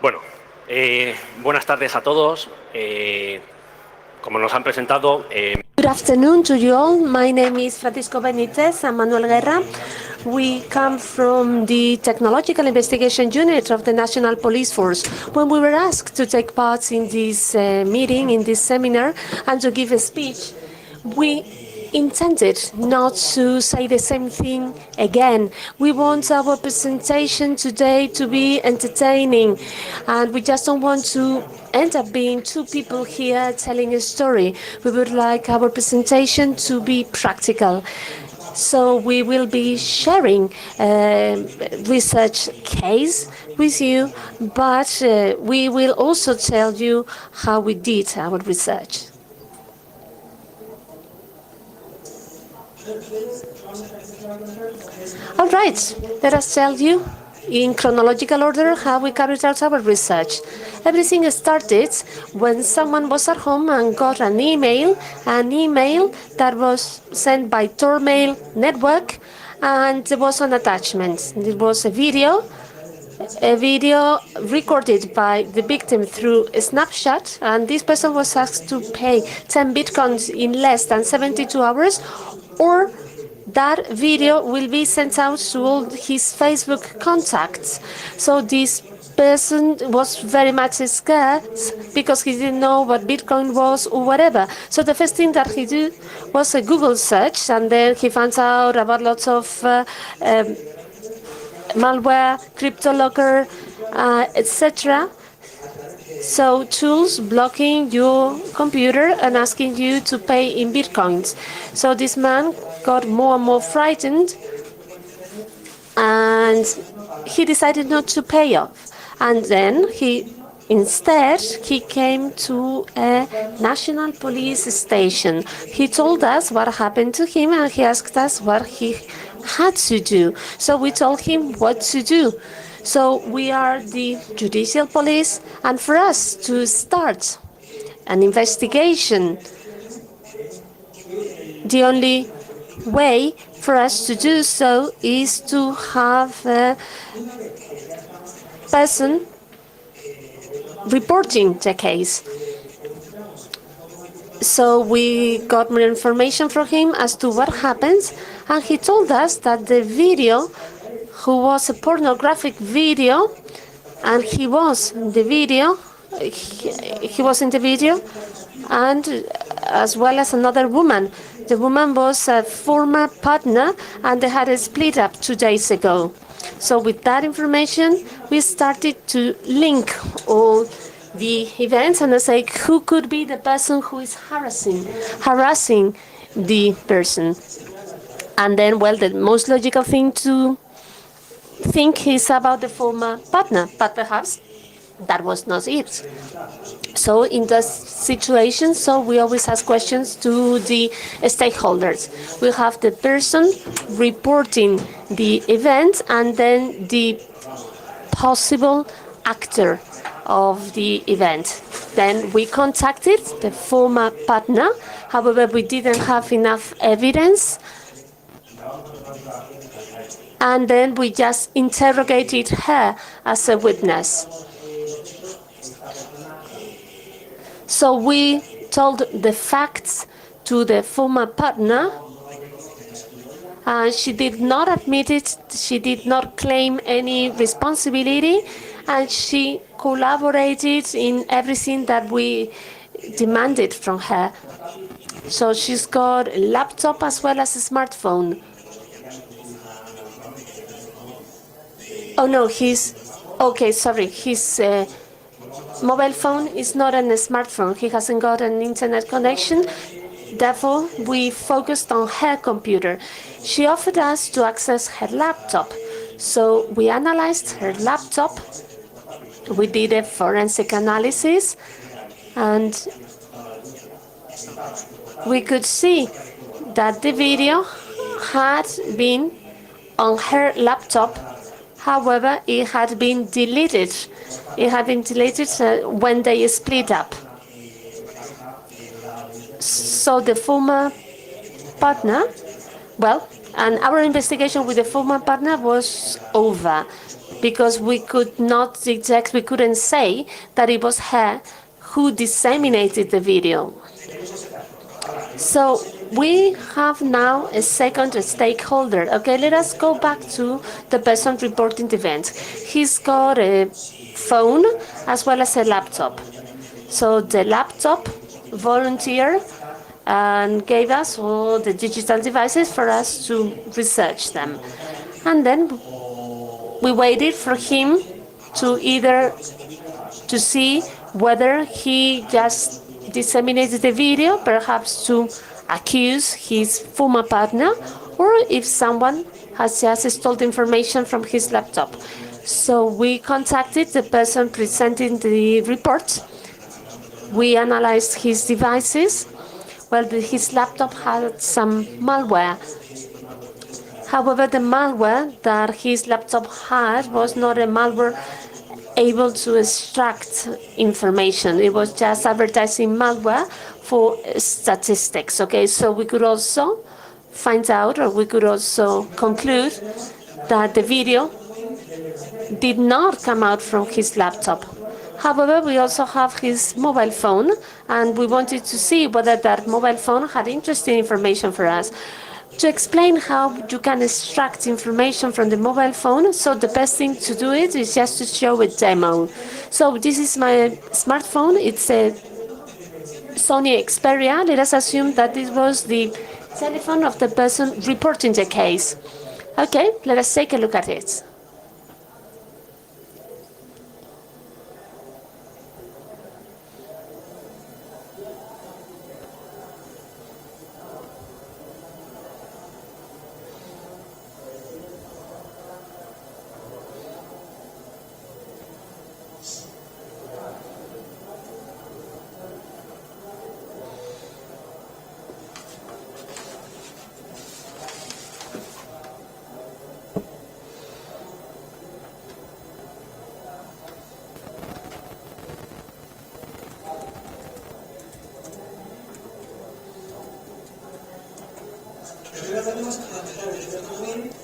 Bueno, buenas tardes a todos. Como nos han presentado, Good afternoon to you all. My name is Francisco Benitez and Manuel Guerra. We come from the Technological Investigation Unit of the National Police Force. When we were asked to take part in this meeting, in this seminar, and to give a speech, we intended not to say the same thing again. We want our presentation today to be entertaining, and we just don't want to end up being two people here telling a story. We would like our presentation to be practical. So we will be sharing research case with you, but we will also tell you how we did our research. All right, let us tell you in chronological order how we carried out our research. Everything started when someone was at home and got an email that was sent by Tor Mail Network, and there was an attachment. It was a video recorded by the victim through a snapshot, and this person was asked to pay 10 bitcoins in less than 72 hours, or that video will be sent out to all his Facebook contacts. So this person was very much scared because he didn't know what Bitcoin was or whatever. So the first thing that he did was a Google search, and then he found out about lots of malware, CryptoLocker, etc. So tools blocking your computer and asking you to pay in bitcoins. So this man got more and more frightened, and he decided not to pay off. And then instead he came to a national police station. He told us what happened to him, and he asked us what he had to do. So we told him what to do. So we are the judicial police, and for us to start an investigation, the only way for us to do so is to have a person reporting the case. So we got more information from him as to what happens, and he told us that the video, who was a pornographic video, and he was in the video, and as well as another woman. The woman was a former partner, and they had a split up 2 days ago. So with that information, we started to link all the events and say who could be the person who is harassing the person. And then, well, the most logical thing to think is about the former partner, but perhaps that was not it. So in this situation, we always ask questions to the stakeholders. We have the person reporting the event, and then the possible actor of the event. Then we contacted the former partner. However, we didn't have enough evidence, and then we just interrogated her as a witness. So we told the facts to the former partner, and she did not admit it, she did not claim any responsibility, and she collaborated in everything that we demanded from her. So she's got a laptop as well as a smartphone. Oh no, his mobile phone is not a smartphone. He hasn't got an internet connection. Therefore, we focused on her computer. She offered us to access her laptop. So we analyzed her laptop. We did a forensic analysis, and we could see that the video had been on her laptop. However, it had been deleted. It had been deleted when they split up. So the former partner, and our investigation with the former partner was over. because we could not detect, we couldn't say that it was her who disseminated the video. So we have now a second stakeholder. Okay, let us go back to the person reporting the event. He's got a phone as well as a laptop. So the laptop volunteered and gave us all the digital devices for us to research them. And then we waited for him to either to see whether he just disseminated the video, perhaps to accuse his former partner, or if someone has just stole information from his laptop. So we contacted the person presenting the report. We analyzed his devices. Well, his laptop had some malware. However, the malware that his laptop had was not a malware able to extract information. It was just advertising malware for statistics. Okay, so we could also find out, or we could also conclude that the video did not come out from his laptop. However, we also have his mobile phone, and we wanted to see whether that mobile phone had interesting information for us. To explain how you can extract information from the mobile phone, so the best thing to do it is just to show a demo. So this is my smartphone. It's a Sony Xperia. Let us assume that this was the telephone of the person reporting the case. Okay, let us take a look at it.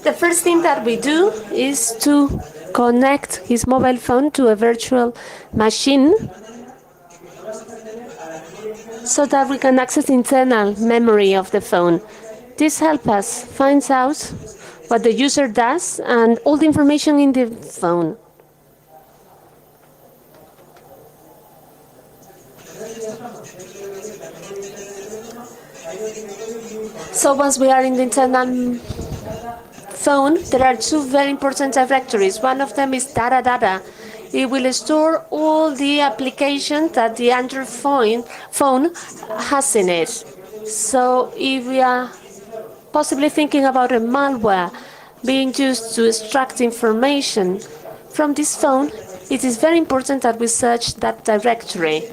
The first thing that we do is to connect his mobile phone to a virtual machine so that we can access internal memory of the phone. This helps us find out what the user does and all the information in the phone. So once we are in the internal phone, there are two very important directories. One of them is data. It will store all the applications that the Android phone has in it. So if we are possibly thinking about a malware being used to extract information from this phone, it is very important that we search that directory.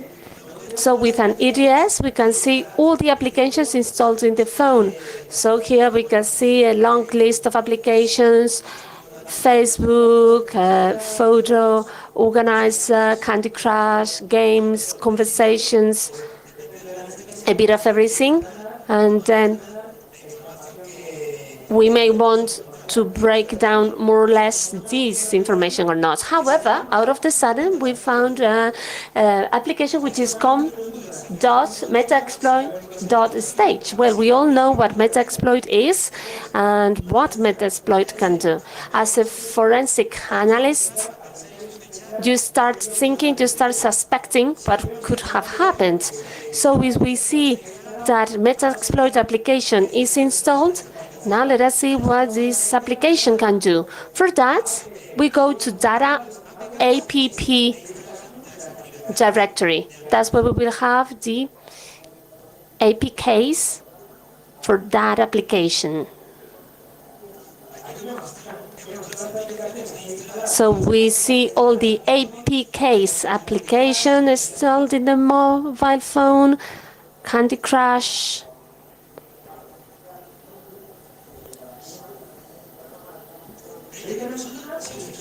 So with an EDS, we can see all the applications installed in the phone. So here we can see a long list of applications: Facebook, photo, organizer, Candy Crush, games, conversations, a bit of everything. And then we may want to break down more or less this information or not. However, out of the sudden, we found an application which is com.metaexploit.stage. Well, we all know what Metaexploit is and what Metaexploit can do. As a forensic analyst, you start thinking, you start suspecting what could have happened. So if we see that Metaexploit application is installed, now let us see what this application can do. For that, we go to data app directory. That's where we will have the APKs for that application. So we see all the APKs application installed in the mobile phone, Candy Crush,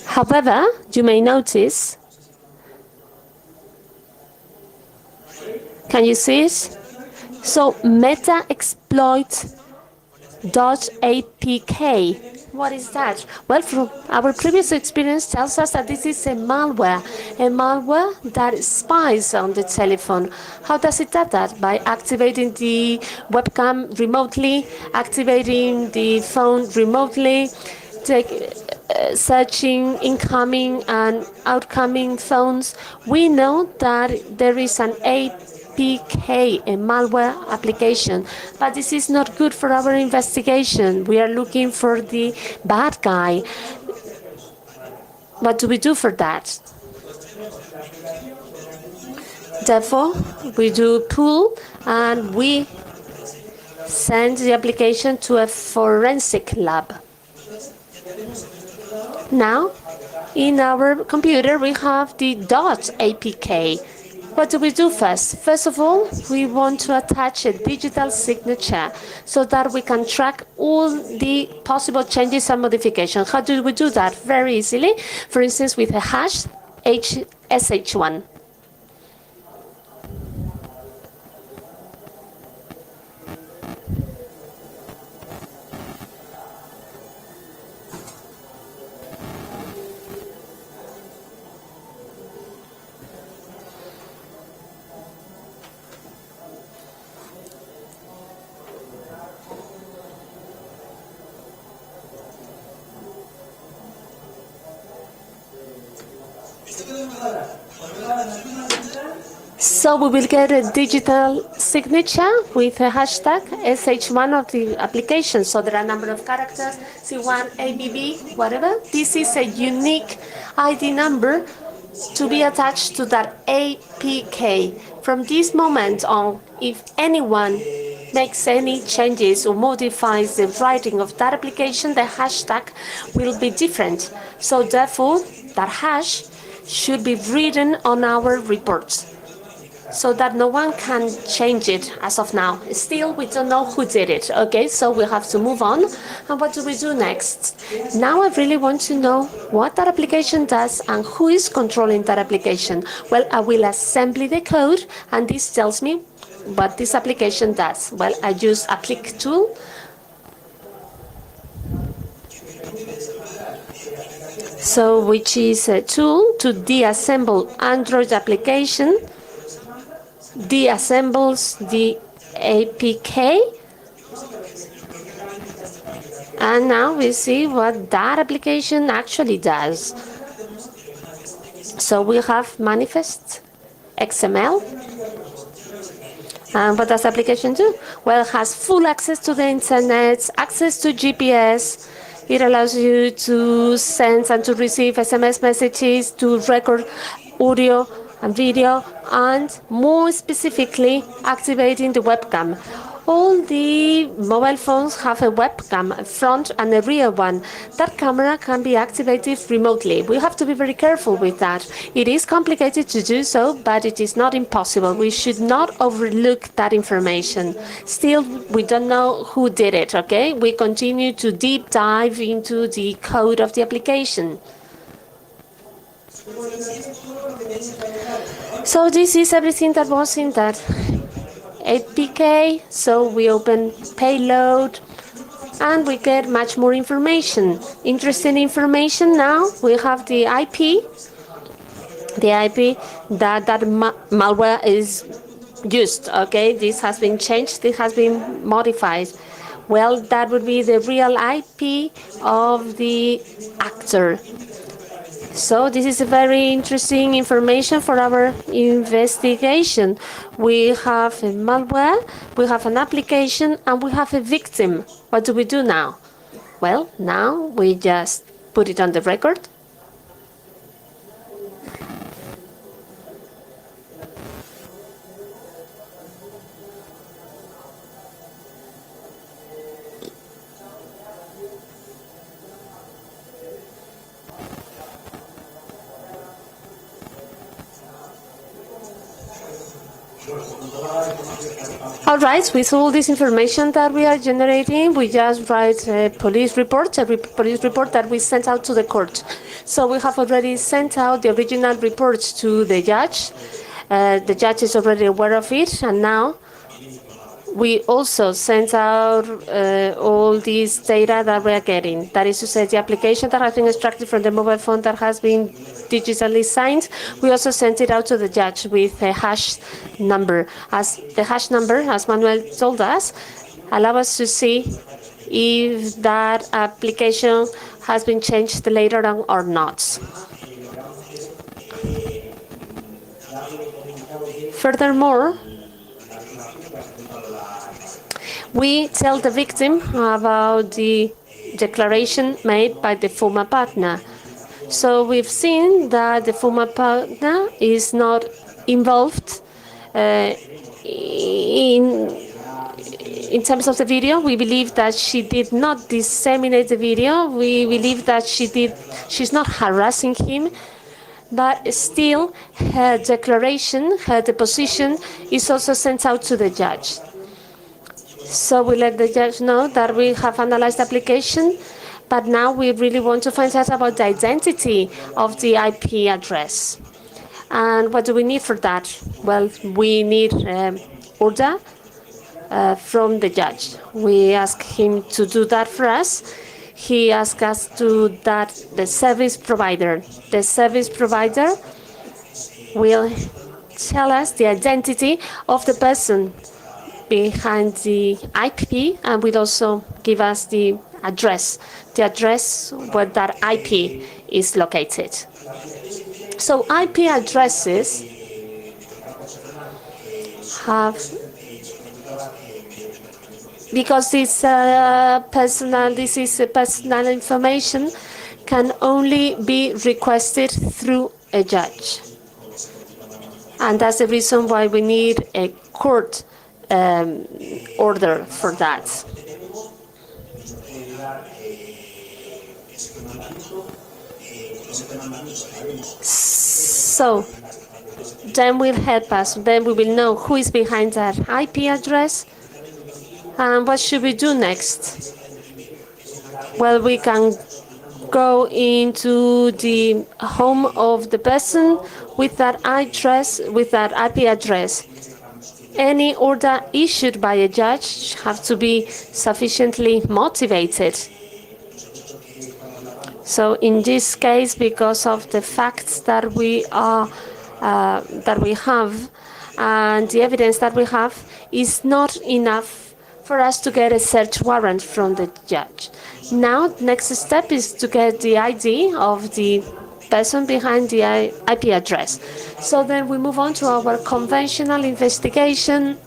however, you may notice, can you see it? So Metaexploit.apk What is that? Well, from our previous experience tells us that this is a malware that spies on the telephone. How does it do that? By activating the webcam remotely, activating the phone remotely, searching incoming and outgoing phones. We know that there is an APK, a malware application, but this is not good for our investigation. We are looking for the bad guy. What do we do for that? Therefore, we do pull and we send the application to a forensic lab. Now, in our computer, we have the .apk. What do we do first? First of all, we want to attach a digital signature so that we can track all the possible changes and modifications. How do we do that? Very easily. For instance, with a hash sh1. So we will get a digital signature with a hashtag sh1 of the application. So there are a number of characters, C1, ABB, whatever. This is a unique ID number to be attached to that APK. From this moment on, if anyone makes any changes or modifies the writing of that application, the hashtag will be different. So therefore, that hash should be written on our reports so that no one can change it as of now. Still, we don't know who did it, okay? So we have to move on. And what do we do next? Now I really want to know what that application does and who is controlling that application. Well, I will assembly the code, and this tells me what this application does. Well, I use applic tool. So, which is a tool to deassemble Android application, deassembles the APK, and now we see what that application actually does. So we have manifest XML. And what does the application do? Well, it has full access to the internet, access to GPS. It allows you to send and to receive SMS messages, to record audio and video, and more specifically, activating the webcam. All the mobile phones have a webcam, a front and a rear one. That camera can be activated remotely. We have to be very careful with that. It is complicated to do so, but it is not impossible. We should not overlook that information. Still, we don't know who did it, okay? We continue to deep dive into the code of the application. So this is everything that was in that APK. So we open payload and we get much more information. Interesting information now. We have the IP that malware is used. Okay, this has been changed. This has been modified. Well, that would be the real IP of the actor. So this is a very interesting information for our investigation. We have a malware, we have an application, and we have a victim. What do we do now? Well, now we just put it on the record. All right, with all this information that we are generating, we just write a police report that we sent out to the court. So we have already sent out the original report to the judge. The judge is already aware of it, and now we also sent out all this data that we are getting. That is to say, the application that has been extracted from the mobile phone that has been digitally signed, we also sent it out to the judge with a hash number. As the hash number, as Manuel told us, allow us to see if that application has been changed later on or not. Furthermore, we tell the victim about the declaration made by the former partner. So we've seen that the former partner is not involved in terms of the video. We believe that she did not disseminate the video. We believe that she's not harassing him. But still, her declaration, her deposition, is also sent out to the judge. So we let the judge know that we have analyzed the application, but now we really want to find out about the identity of the IP address. And what do we need for that? Well, we need order from the judge. We ask him to do that for us. He asked us to do that the service provider. The service provider will tell us the identity of the person behind the IP and will also give us the address where that IP is located. So IP addresses have, because this is personal information, can only be requested through a judge. And that's the reason why we need a court order for that. So then will help us. Then we will know who is behind that IP address. And what should we do next? Well, we can go into the home of the person with that address, with that IP address. Any order issued by a judge have to be sufficiently motivated. So in this case, because of the facts that we have and the evidence that we have, is not enough for us to get a search warrant from the judge. Now, next step is to get the ID of the person behind the IP address. So then we move on to our conventional investigation,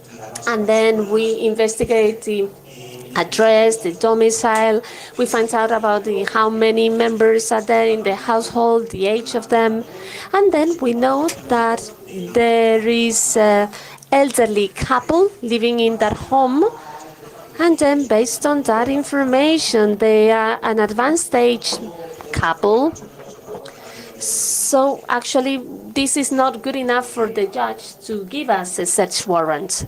and then we investigate the address, the domicile. We find out about how many members are there in the household, the age of them, and then we know that there is an elderly couple living in that home. And then based on that information, they are an advanced age couple. So actually, this is not good enough for the judge to give us a search warrant.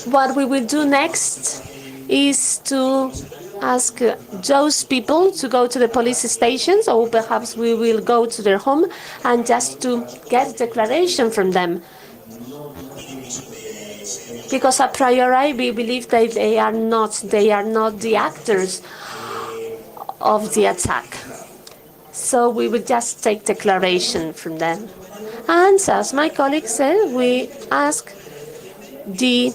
What we will do next is to ask those people to go to the police stations, or perhaps we will go to their home and just to get a declaration from them. Because a priori we believe that they are not the actors of the attack. So we will just take declaration from them. And as my colleague said, we ask the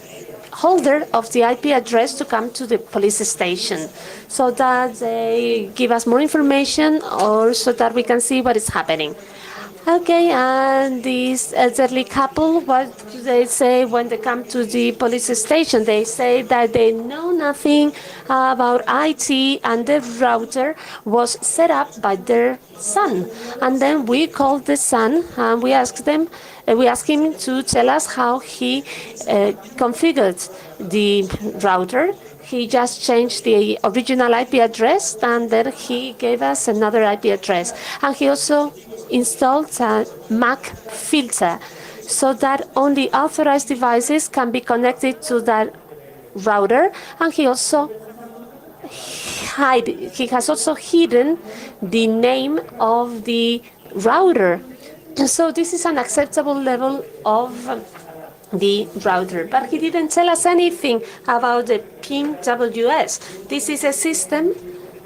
holder of the IP address to come to the police station so that they give us more information, or so that we can see what is happening. Okay, and this elderly couple, what do they say when they come to the police station? They say that they know nothing about IT, and the router was set up by their son. And then we call the son and we ask him to tell us how he configured the router. He just changed the original IP address, and then he gave us another IP address. And he also installed a MAC filter so that only authorized devices can be connected to that router. And he has also hidden the name of the router So this is an acceptable level of the router, but he didn't tell us anything about the PIN-WS. This is a system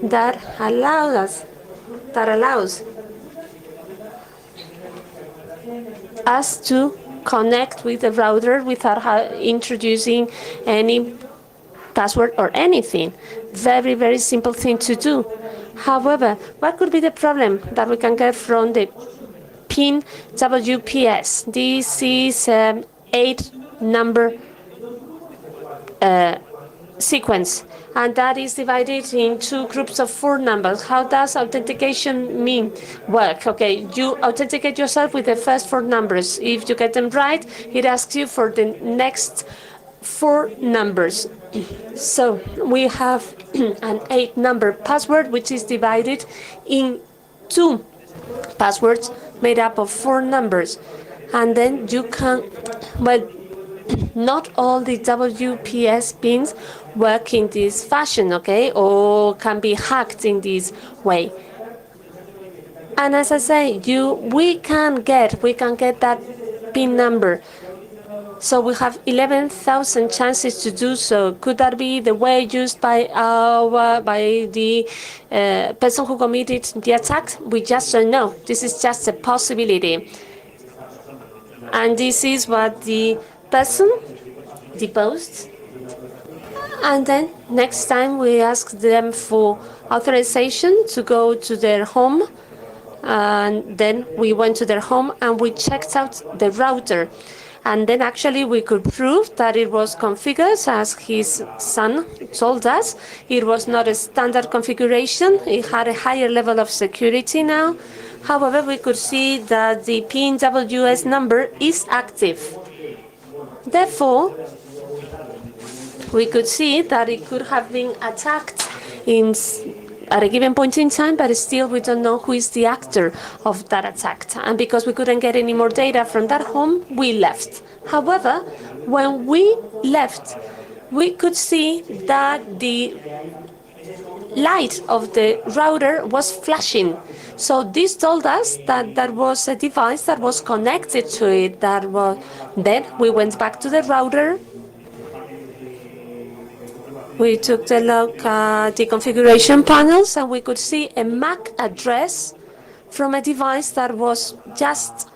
that allows us to connect with the router without introducing any password or anything. Very, very simple thing to do. However, what could be the problem that we can get from the PIN WPS? This is an 8-number sequence, and that is divided in two groups of 4 numbers. How does authentication work? Okay, you authenticate yourself with the first 4 numbers. If you get them right, it asks you for the next 4 numbers. So we have an 8-number password, which is divided in 2 passwords made up of 4 numbers. And then you can, well, not all the WPS pins work in this fashion, okay, or can be hacked in this way. And as I say, we can get that pin number. So we have 11,000 chances to do so. Could that be the way used by the person who committed the attack? We just don't know. This is just a possibility. And this is what the person deposed. And then next time we ask them for authorization to go to their home. And then we went to their home and we checked out the router. And then actually we could prove that it was configured as his son told us. It was not a standard configuration. It had a higher level of security now. However, we could see that the PIN-WS number is active. Therefore, we could see that it could have been attacked at a given point in time, but still we don't know who is the actor of that attack. And because we couldn't get any more data from that home, we left. However, when we left, we could see that the light of the router was flashing. So this told us that there was a device that was connected to it. Then we went back to the router. We took a look at the configuration panels, and we could see a MAC address from a device that was just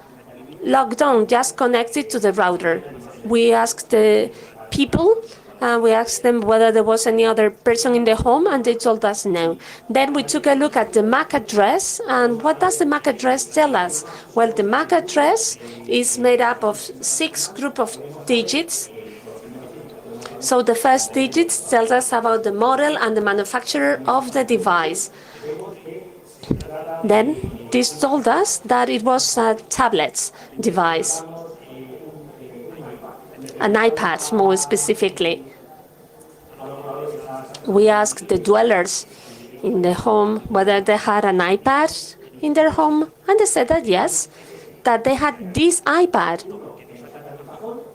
logged on, just connected to the router. We asked the people, we asked them whether there was any other person in the home, and they told us no. Then we took a look at the MAC address, and what does the MAC address tell us? Well, the MAC address is made up of 6 groups of digits. So the first digit tells us about the model and the manufacturer of the device. Then this told us that it was a tablet device, an iPad more specifically. We asked the dwellers in the home whether they had an iPad in their home, and they said that yes, that they had this iPad.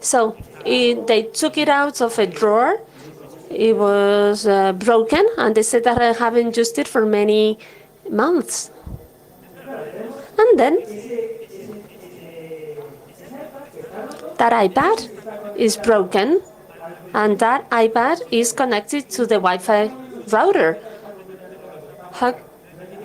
So they took it out of a drawer. It was broken, and they said that I haven't used it for many months. And then that iPad is broken, and that iPad is connected to the Wi-Fi router. How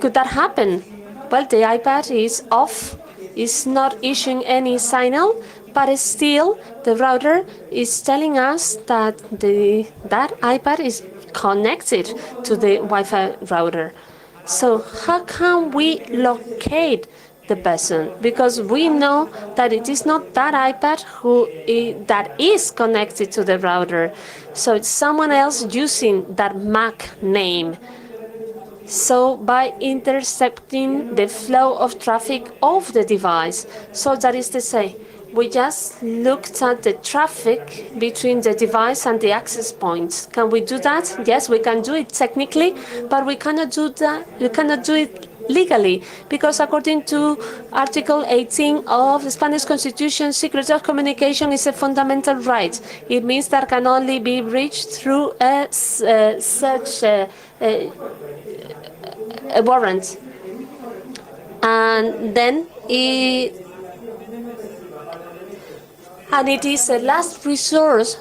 could that happen? Well, the iPad is off, it's not issuing any signal, but still the router is telling us that that iPad is connected to the Wi-Fi router. So how can we locate the person? Because we know that it is not that iPad that is connected to the router. So it's someone else using that MAC name. So by intercepting the flow of traffic of the device. So that is to say, we just looked at the traffic between the device and the access points. Can we do that? Yes, we can do it technically, but we cannot do that. We cannot do it legally, because according to Article 18 of the Spanish Constitution, secret of communication is a fundamental right. It means that can only be reached through such a warrant. And then and it is a last resort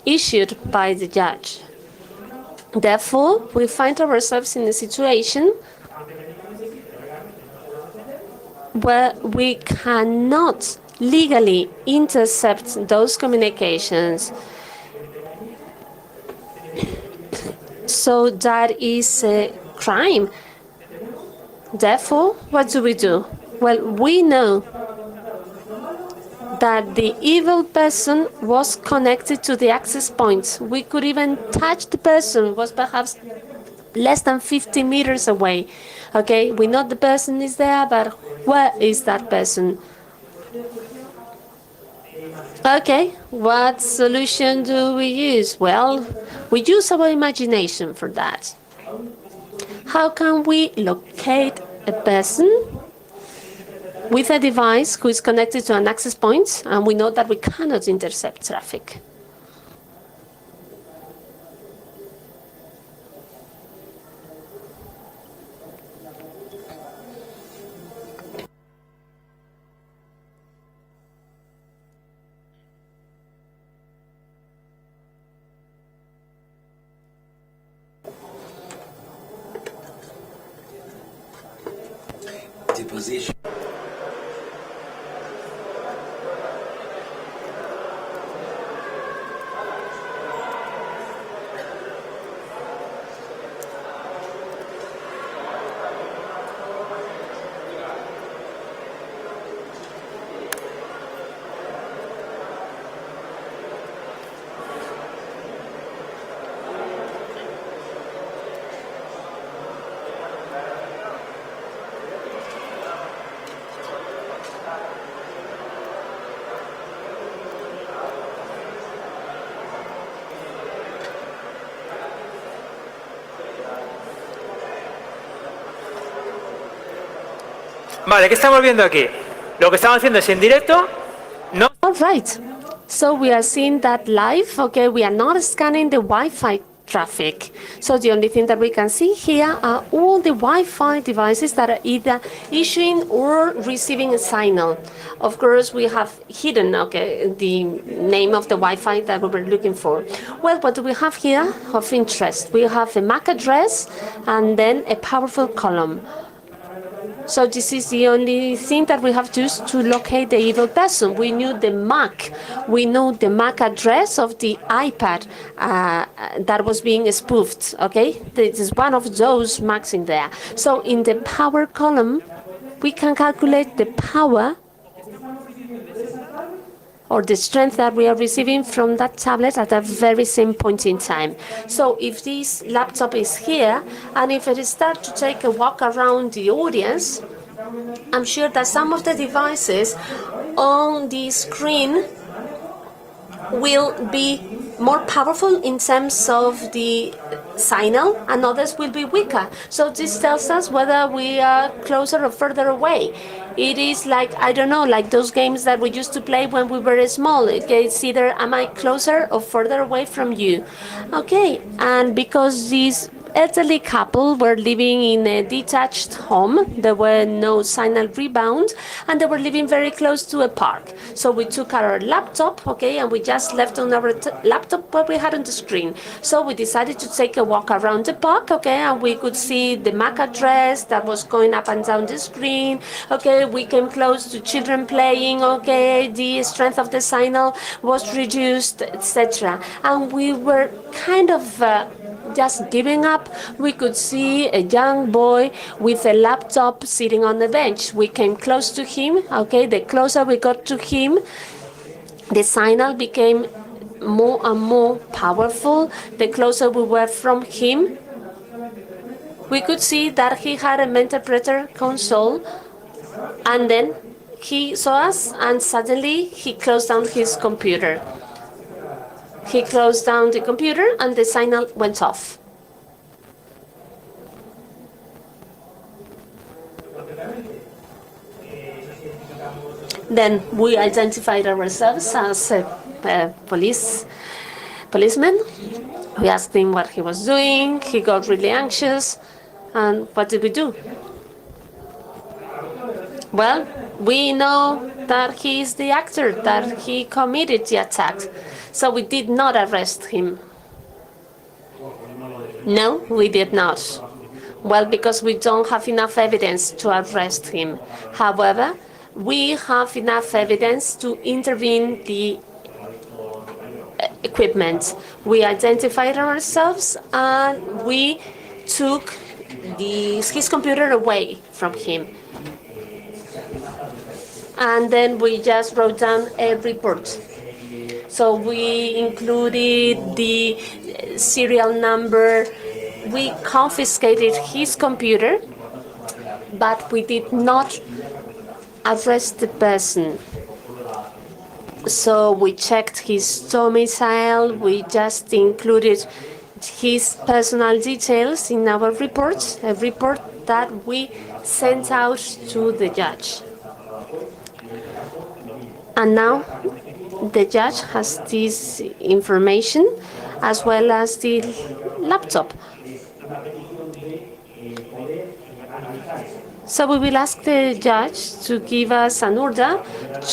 issued by the judge. Therefore, we find ourselves in a situation where we cannot legally intercept those communications. So that is a crime. Therefore, what do? Well, we know that the evil person was connected to the access points. We could even touch the person, was perhaps less than 50 meters away. Okay, we know the person is there, but where is that person? Okay, what solution do we use? Well, we use our imagination for that. How can we locate a person with a device who is connected to an access point, and we know that we cannot intercept traffic? The position. Vale, ¿qué estamos viendo aquí? Lo que estamos haciendo es en directo, no. All right. So we are seeing that live. Okay, we are not scanning the Wi-Fi traffic. So the only thing that we can see here are all the Wi-Fi devices that are either issuing or receiving a signal. Of course, we have hidden, the name of the Wi-Fi that we were looking for. Well, what do we have here of interest? We have a MAC address and then a powerful column. So this is the only thing that we have used to locate the evil person. We knew the MAC. We know the MAC address of the iPad that was being spoofed, okay? This is one of those MACs in there. So in the power column, we can calculate the power or the strength that we are receiving from that tablet at that very same point in time. So if this laptop is here, and if it starts to take a walk around the audience, I'm sure that some of the devices on the screen will be more powerful in terms of the signal, and others will be weaker. So this tells us whether we are closer or further away. It is like, I don't know, like those games that we used to play when we were small. It's either am I closer or further away from you. Okay, and because these elderly couple were living in a detached home, there were no signal rebound, and they were living very close to a park. So we took our laptop, okay, and we just left on our laptop what we had on the screen. So we decided to take a walk around the park, okay, and we could see the MAC address that was going up and down the screen, okay. We came close to children playing, okay, the strength of the signal was reduced, etc. And we were kind of just giving up. We could see a young boy with a laptop sitting on the bench. We came close to him, okay. The closer we got to him, the signal became more and more powerful. The closer we were from him, we could see that he had a interpreter console, and then he saw us, and suddenly he closed down his computer. He closed down the computer and the signal went off. Then we identified ourselves as policemen. We asked him what he was doing. He got really anxious. And what did we do? Well, We know that he is the actor, that he committed the attack. So we did not arrest him. No, we did not. Well, because we don't have enough evidence to arrest him. However, we have enough evidence to intervene the equipment. We identified ourselves and we took his computer away from him. And then we just wrote down a report. So we included the serial number. We confiscated his computer, but we did not arrest the person. So we checked his domicile. We just included his personal details in our report, a report that we sent out to the judge. And now the judge has this information as well as the laptop. So we will ask the judge to give us an order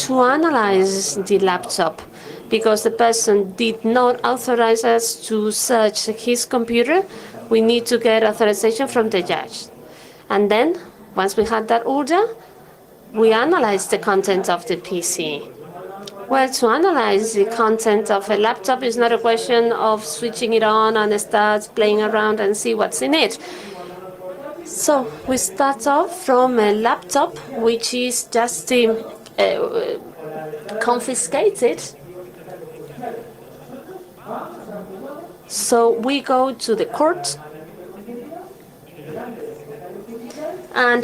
to analyze the laptop, because the person did not authorize us to search his computer. We need to get authorization from the judge. And then, once we had that order, we analyzed the content of the PC. Well, to analyze the content of a laptop is not a question of switching it on and start playing around and see what's in it. So we start off from a laptop which is just confiscated. So we go to the court, and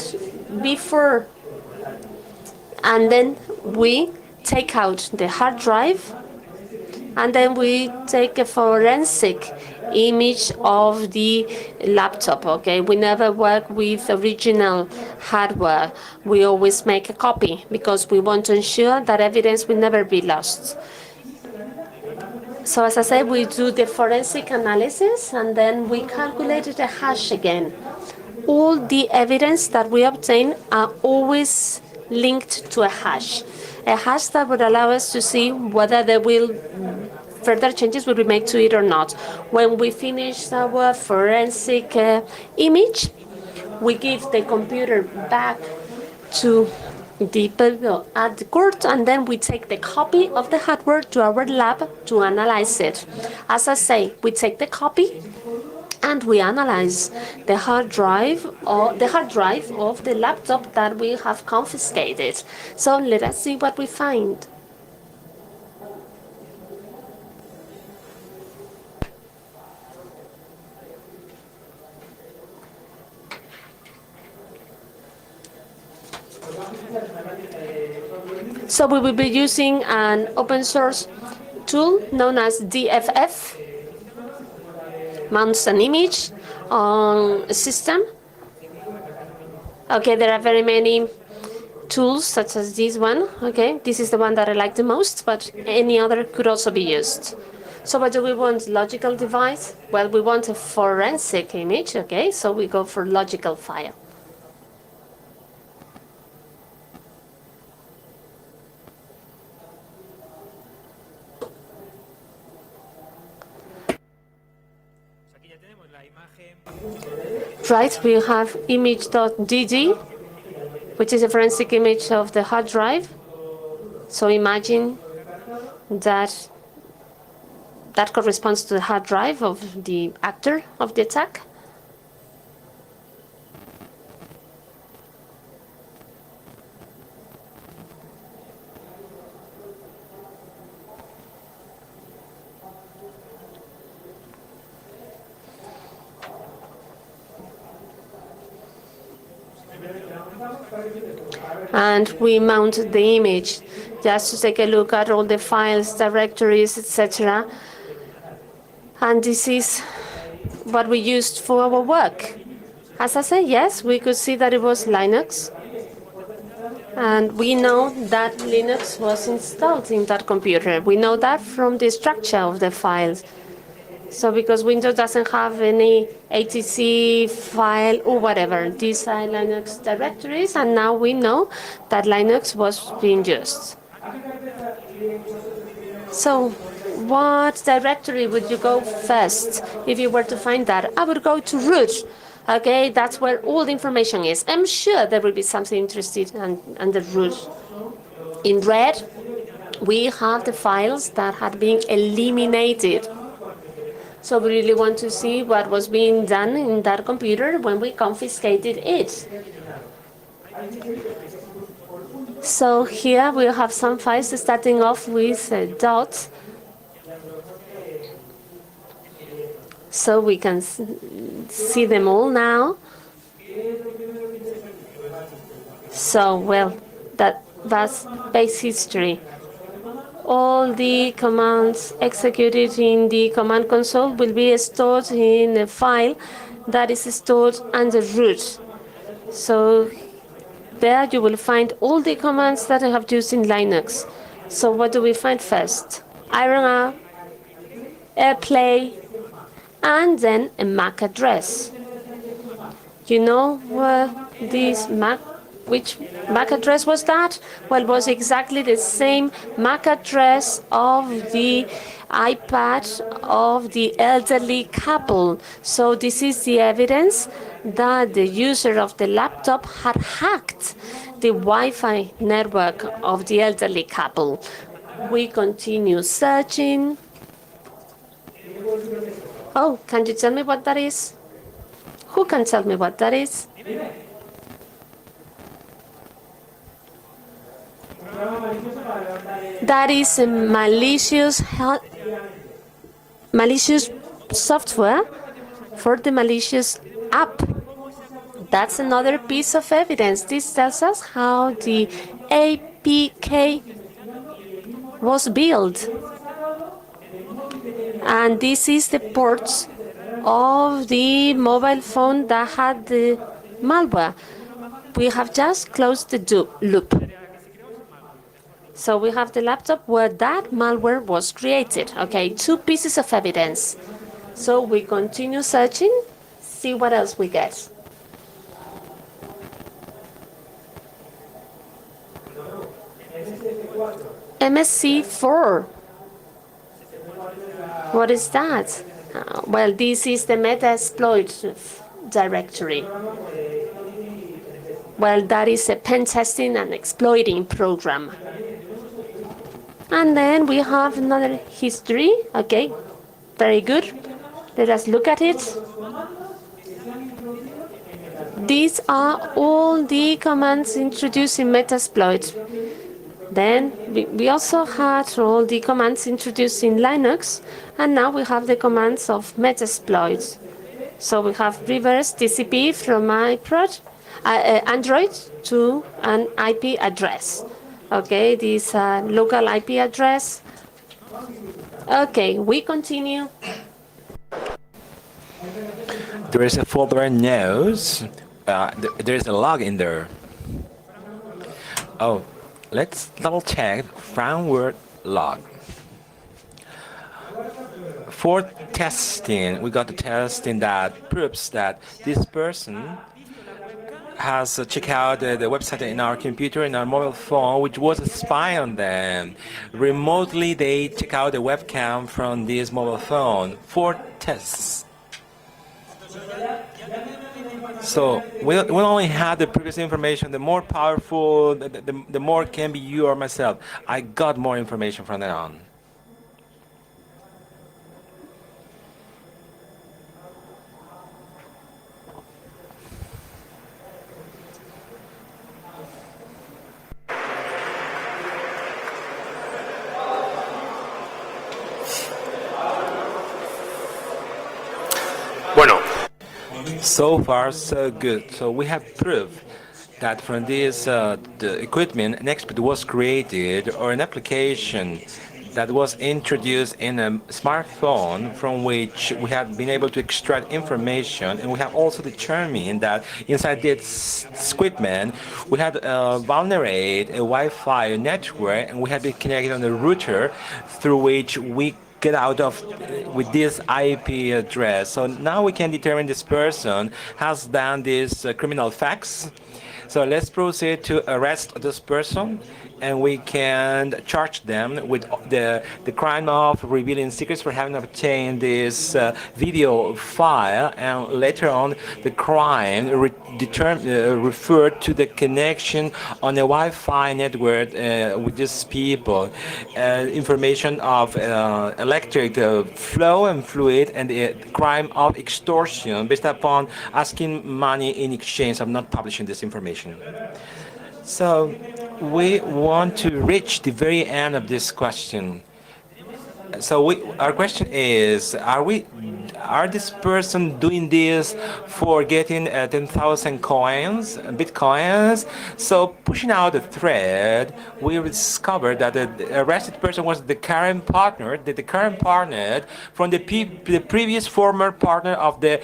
then we take out the hard drive, and then we take a forensic image of the laptop. Okay, we never work with original hardware. We always make a copy because we want to ensure that evidence will never be lost. So as I said, we do the forensic analysis, and then we calculated a hash again. All the evidence that we obtain are always linked to a hash that would allow us to see whether further changes will be made to it or not. When we finish our forensic image, we give the computer back to the people at the court, and then we take the copy of the hardware to our lab to analyze it. As I say, we take the copy and we analyze the hard drive of the laptop that we have confiscated. So let us see what we find. So we will be using an open source tool known as DFF, mounts an image on a system. Okay, there are very many tools such as this one. Okay, this is the one that I like the most, but any other could also be used. So what do we want? Logical device? Well, we want a forensic image. Okay, so we go for logical file. Right, we have image.dd, which is a forensic image of the hard drive. So imagine that corresponds to the hard drive of the actor of the attack. And we mount the image just to take a look at all the files, directories, etc. And this is what we used for our work. As I said, yes, we could see that it was Linux. And we know that Linux was installed in that computer. We know that from the structure of the files. So because Windows doesn't have any etc file or whatever, these are Linux directories, and now we know that Linux was being used. So what directory would you go first if you were to find that? I would go to root. Okay, that's where all the information is. I'm sure there will be something interesting under root. In red, we have the files that had been eliminated. So we really want to see what was being done in that computer when we confiscated it. So here we have some files starting off with dots. So we can see them all now. So, well, that's base history. All the commands executed in the command console will be stored in a file that is stored under root. So there you will find all the commands that I have used in Linux. So what do we find first? IronR, AirPlay, and then a MAC address. You know which MAC address was that? Well, it was exactly the same MAC address of the iPad of the elderly couple. So this is the evidence that the user of the laptop had hacked the Wi-Fi network of the elderly couple. We continue searching. Oh, can you tell me what that is? Who can tell me what that is? That is a malicious software for the malicious app. That's another piece of evidence. This tells us how the APK was built. And this is the ports of the mobile phone that had the malware. We have just closed the loop. So we have the laptop where that malware was created. Okay, 2 pieces of evidence. So we continue searching, see what else we get. MSC4. What is that? Well, this is the Metasploit directory. Well, that is a pen testing and exploiting program. And then we have another history. Okay, very good. Let us look at it. These are all the commands introduced in Metasploit. Then we also had all the commands introduced in Linux, and now we have the commands of Metasploit. So we have reverse TCP from Android to an IP address. Okay, this local IP address. Okay, we continue. There is a folder notes. There is a log in there. Oh, let's double check firmware log. For testing, we got the testing that proves that this person has checked out the website in our computer, in our mobile phone, which was a spy on them. Remotely, they check out the webcam from this mobile phone for tests. So we only have the previous information. The more powerful, the more can be you or myself. I got more information from then on. Bueno. So far, so good. So we have proof that from this the equipment, an exploit was created or an application that was introduced in a smartphone from which we have been able to extract information, and we have also determined that inside this equipment we had vulnerate a Wi-Fi network, and we have been connected on the router through which we get out of with this IP address. So now we can determine this person has done these criminal facts. So let's proceed to arrest this person, and we can charge them with the crime of revealing secrets for having obtained this video file, and later on the crime referred to the connection on a Wi-Fi network with these people, information of electric flow and fluid, and the crime of extortion based upon asking money in exchange of not publishing this information. So we want to reach the very end of this question. So our question is, are this person doing this for getting 10,000 coins, bitcoins? So pushing out the thread, we discovered that the arrested person was the current partner, from the previous former partner of the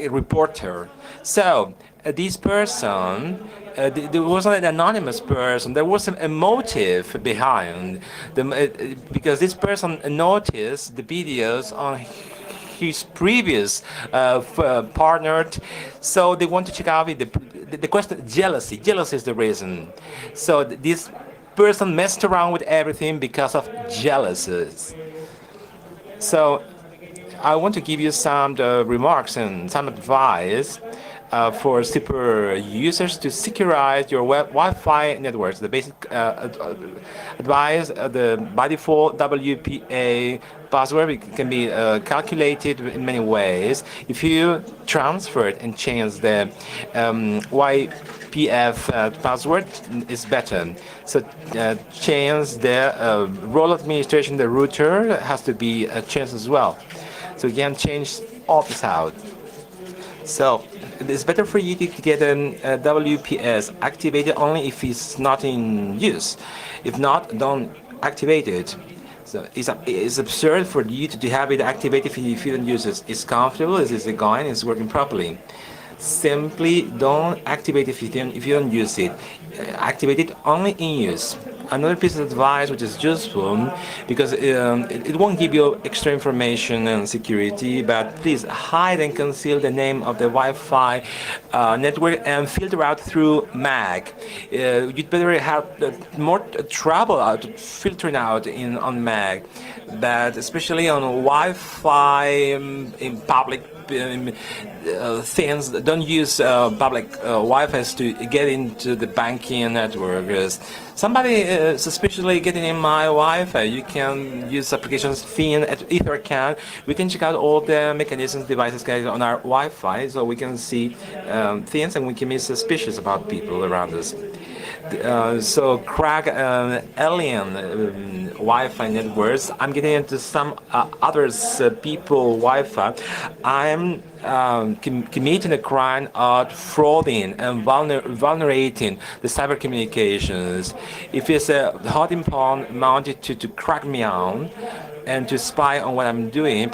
reporter. So this person, there wasn't an anonymous person. There was a motive behind because this person noticed the videos on his previous partner, so they want to check out the question. Jealousy is the reason. So this person messed around with everything because of jealousy. So I want to give you some remarks and some advice for super users to securize your Wi-Fi networks. The basic advice, by default WPA password can be calculated in many ways. If you transfer it and change the YPF password, is better. So change the role administration, the router has to be changed as well. So you can change all this out. So it's better for you to get a WPS activated only if it's not in use. If not, don't activate it. So it's absurd for you to have it activated if you don't use it. It's comfortable, it's going, it's working properly. Simply don't activate if you don't use it. Activate it only in use. Another piece of advice which is useful, because it won't give you extra information and security, but please hide and conceal the name of the Wi-Fi network and filter out through MAC. You'd better have more trouble filtering out on MAC, but especially on Wi-Fi in public things. Don't use public Wi-Fi to get into the banking network. Somebody suspiciously getting in my Wi-Fi, you can use applications Fin at EtherCAN. We can check out all the mechanisms, devices on our Wi-Fi, so we can see things and we can be suspicious about people around us. So crack alien Wi-Fi networks. I'm getting into some others people Wi-Fi. I'm committing a crime of frauding and vulnerating the cyber communications. If it's a hotting pawn mounted to crack me on and to spy on what I'm doing,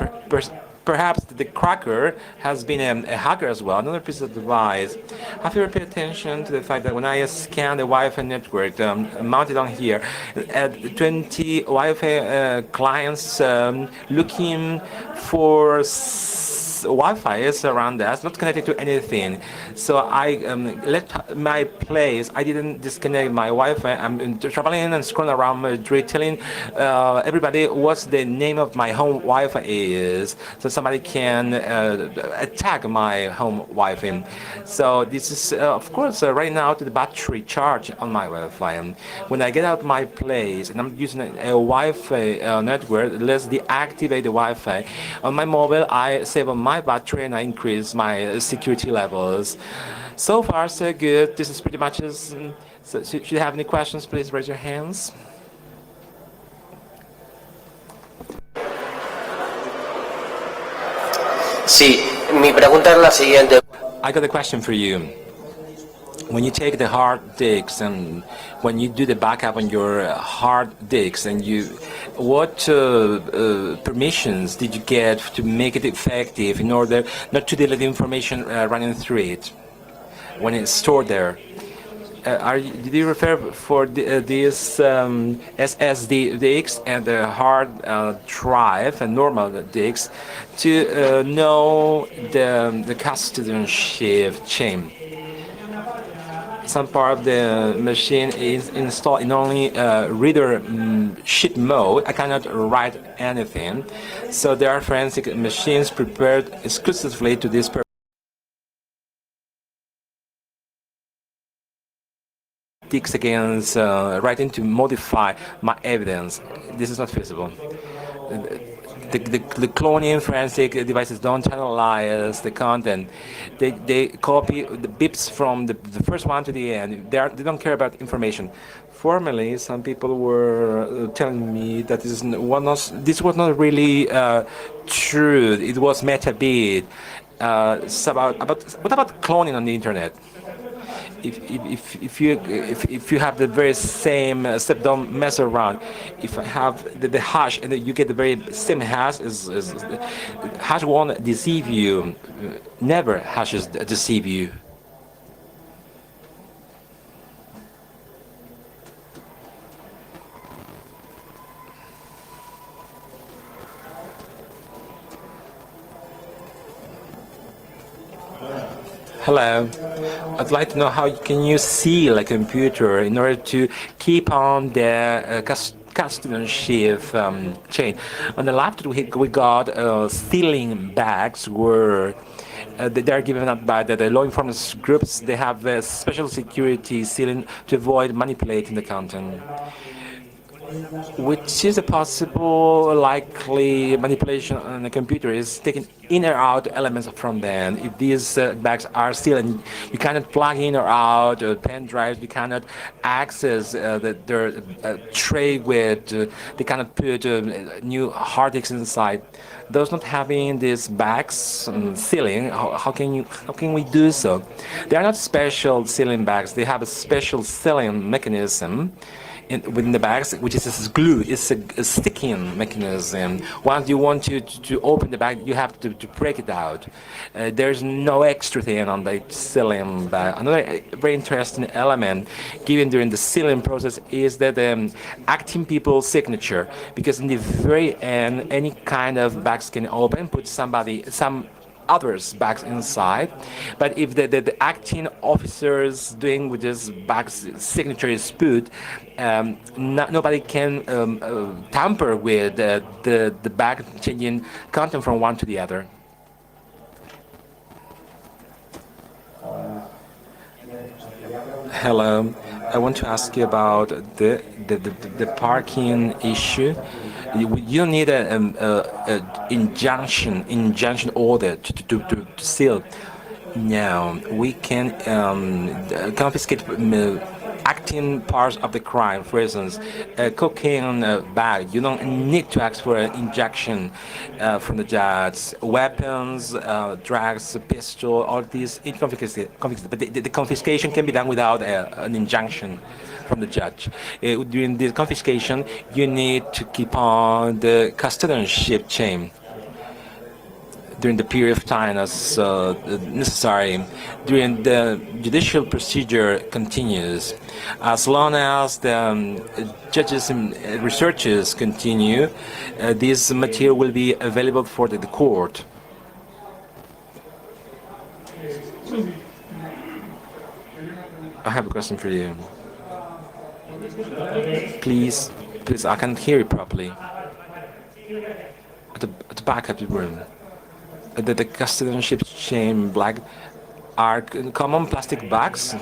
perhaps the cracker has been a hacker as well. Another piece of advice: have you pay attention to the fact that when I scan the Wi-Fi network mounted on here, at 20 Wi-Fi clients looking for Wi-Fi is around us, not connected to anything. So I left my place. I didn't disconnect my Wi-Fi. I'm traveling and scrolling around Madrid, telling everybody what the name of my home Wi-Fi is, so somebody can attack my home Wi-Fi. So this is, of course, right now to the battery charge on my Wi-Fi. When I get out of my place and I'm using a Wi-Fi network, let's deactivate the Wi-Fi. On my mobile, I save on my battery and I increase my security levels. So far, so good. This is pretty much as. So, should you have any questions, please raise your hands. Sí, mi pregunta es la siguiente. I got a question for you. When you take the hard disks and when you do the backup on your hard disks, and what permissions did you get to make it effective in order not to delete information running through it when it's stored there? Did you refer for this SSD disks and the hard drive and normal disks to know the custodianship chain? Some part of the machine is installed in only reader sheet mode. I cannot write anything. So there are forensic machines prepared exclusively to this purpose. Against writing to modify my evidence. This is not feasible. The cloning forensic devices don't analyze the content. They copy the bips from the first one to the end. They don't care about information. Formerly, some people were telling me that this was not really true. It was meta-bit. What about cloning on the internet? If you have the very same step, don't mess around. If I have the hash and you get the very same hash, hash won't deceive you. Never hashes deceive you. Hello. I'd like to know how can you seal a computer in order to keep on the custodianship chain. On the laptop we got sealing bags where they are given up by the law enforcement groups. They have special security sealing to avoid manipulating the content, which is a possible likely manipulation on the computer, is taking in or out elements from them. If these bags are still, and you cannot plug in or out pen drives, you cannot access their tray with, they cannot put new hard disks inside. Those not having these bags sealing, how can we do so? They are not special sealing bags. They have a special sealing mechanism within the bags, which is this glue. It's a sticking mechanism. Once you want to open the bag, you have to break it out. There's no extra thing on the sealing bag. Another very interesting element given during the sealing process is that acting people's signature, because in the very end, any kind of bags can open, put some others' bags inside, but if the acting officers doing with this bag's signature is put, nobody can tamper with the bag changing content from one to the other. Hello, I want to ask you about the parking issue. You don't need an injunction order to seal. No, we can confiscate acting parts of the crime. For instance, a cocaine bag. You don't need to ask for an injection from the judge. Weapons, drugs, pistol, all these confiscated. But the confiscation can be done without an injunction from the judge. During the confiscation, you need to keep on the custodianship chain during the period of time as necessary. During the judicial procedure continues. As long as the judges and researchers continue, this material will be available for the court. I have a question for you. Please, I can't hear you properly. At the back of the room. The custodianship chain black are common plastic bags.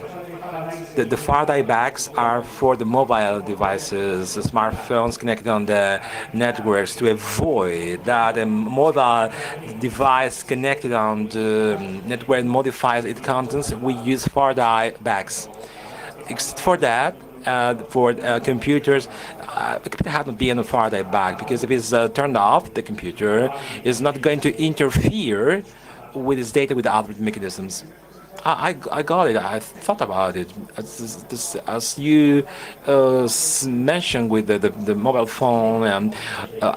The Faraday bags are for the mobile devices, the smartphones connected on the networks, to avoid that a mobile device connected on the network modifies its contents. We use Faraday bags. Except for that, for computers, the computer has to be in a Faraday bag, because if it's turned off, the computer is not going to interfere with its data with other mechanisms. I got it. I thought about it. As you mentioned with the mobile phone and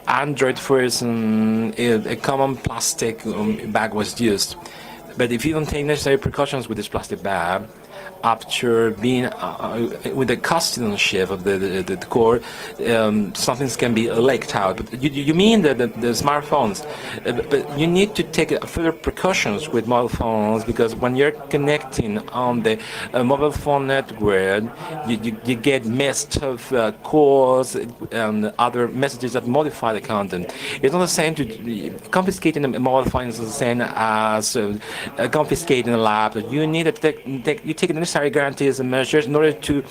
Android version, a common plastic bag was used. But if you don't take necessary precautions with this plastic bag, after being with the custodianship of the core, some things can be leaked out. But you mean the smartphones? But you need to take further precautions with mobile phones, because when you're connecting on the mobile phone network, you get missed of calls and other messages that modify the content. It's not the same to confiscating a mobile phone is the same as confiscating a laptop. You need to take the necessary guarantees and measures in order to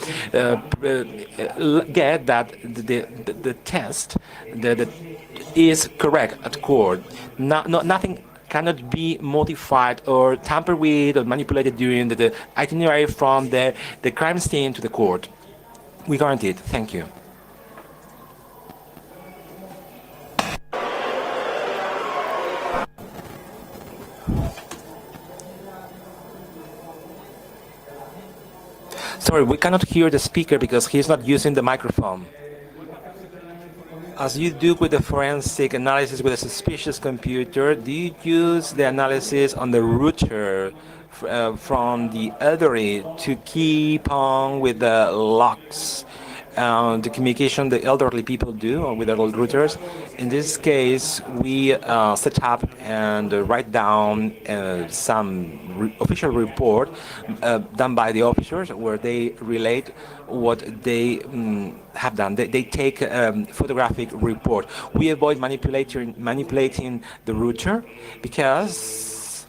get that the test that is correct at court. Nothing cannot be modified or tampered with or manipulated during the itinerary from the crime scene to the court. We guarantee it. Thank you. Sorry, we cannot hear the speaker because he's not using the microphone. As you do with the forensic analysis with a suspicious computer, do you use the analysis on the router from the elderly to keep on with the logs? The communication the elderly people do with their routers. In this case, we set up and write down some official report done by the officers where they relate what they have done. They take a photographic report. We avoid manipulating the router because,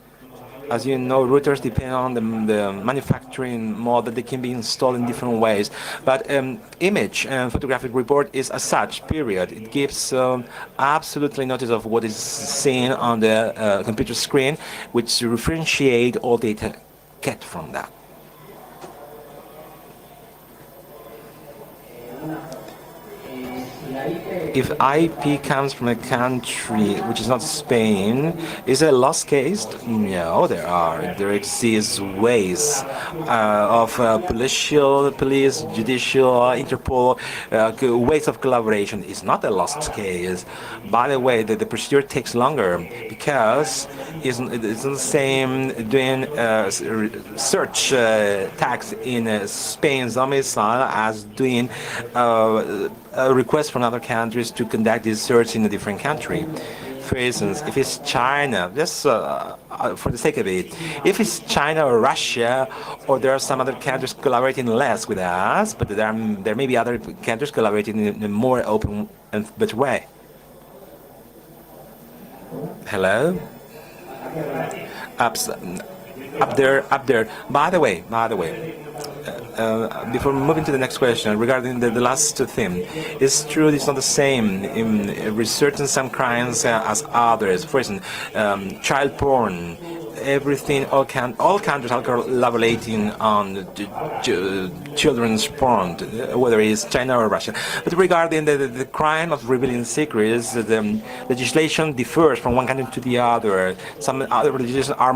as you know, routers depend on the manufacturing model. They can be installed in different ways. But image and photographic report is as such, period. It gives absolutely notice of what is seen on the computer screen, which differentiate all data get from that. If IP comes from a country which is not Spain, is it a lost case? No, there exists ways of police, judicial, Interpol, ways of collaboration. It's not a lost case. By the way, the procedure takes longer because it's not the same doing search tags in Spain's domicile as doing a request from other countries to conduct this search in a different country. For instance, if it's China, just for the sake of it, if it's China or Russia, or there are some other countries collaborating less with us, but there may be other countries collaborating in a more open and better way. Hello? Up there. By the way, before moving to the next question, regarding the last theme, it's true it's not the same in researching some crimes as others. For instance, child porn, everything, all countries are collaborating on children's porn, whether it's China or Russia. But regarding the crime of revealing secrets, the legislation differs from one country to the other. Some other legislations are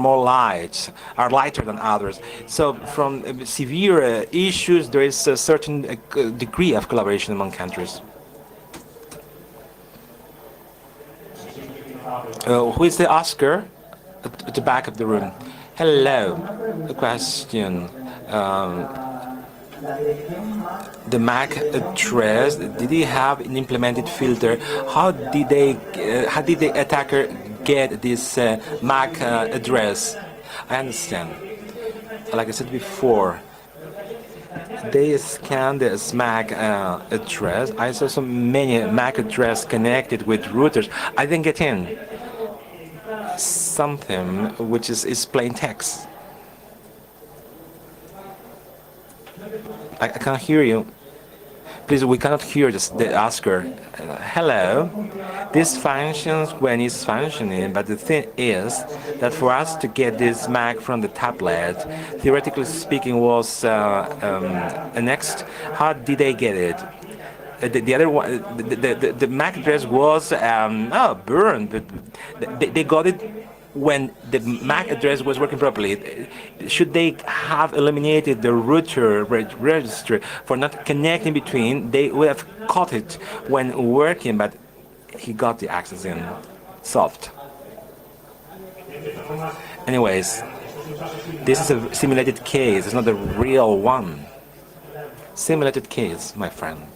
lighter than others. So from severe issues, there is a certain degree of collaboration among countries. Who is the asker? At the back of the room. Hello. A question. The MAC address. Did he have an implemented filter? How did the attacker get this MAC address? I understand. Like I said before, they scanned the MAC address. I saw so many MAC address connected with routers. I didn't get in. Something which is plain text. I can't hear you. Please, we cannot hear the asker. Hello. This functions when it's functioning, but the thing is that for us to get this MAC from the tablet, theoretically speaking, was next. How did they get it? The other one, the MAC address was burned, but they got it when the MAC address was working properly. Should they have eliminated the router register for not connecting between, they would have caught it when working, but he got the access in. Solved. Anyways, This is a simulated case, it's not a real one. Simulated case, my friend.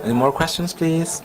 Any more questions, please?